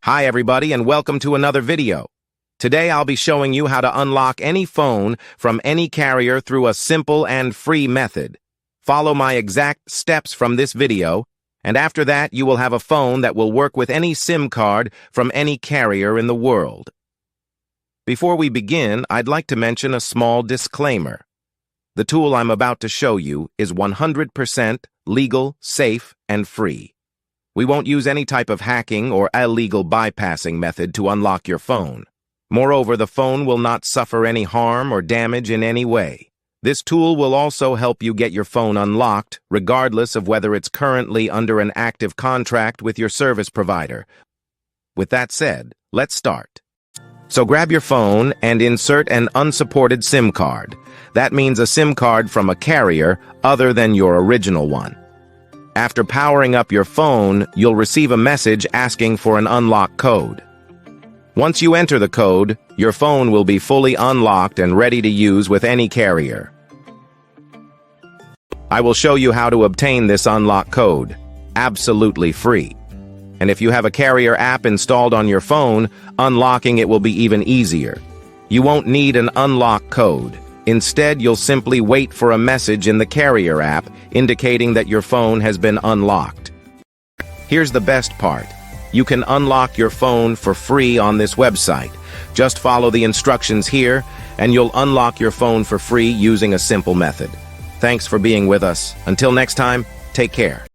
Hi everybody and welcome to another video. Today I'll be showing you how to unlock any phone from any carrier through a simple and free method. Follow my exact steps from this video, and after that you will have a phone that will work with any SIM card from any carrier in the world. Before we begin, I'd like to mention a small disclaimer. The tool I'm about to show you is 100% legal, safe, and free. We won't use any type of hacking or illegal bypassing method to unlock your phone. Moreover, the phone will not suffer any harm or damage in any way. This tool will also help you get your phone unlocked, regardless of whether it's currently under an active contract with your service provider. With that said, let's start. So grab your phone and insert an unsupported SIM card. That means a SIM card from a carrier other than your original one. After powering up your phone, you'll receive a message asking for an unlock code. Once you enter the code, your phone will be fully unlocked and ready to use with any carrier. I will show you how to obtain this unlock code, absolutely free. And if you have a carrier app installed on your phone, unlocking it will be even easier. You won't need an unlock code. Instead, you'll simply wait for a message in the carrier app indicating that your phone has been unlocked. Here's the best part. You can unlock your phone for free on this website. Just follow the instructions here, and you'll unlock your phone for free using a simple method. Thanks for being with us. Until next time, take care.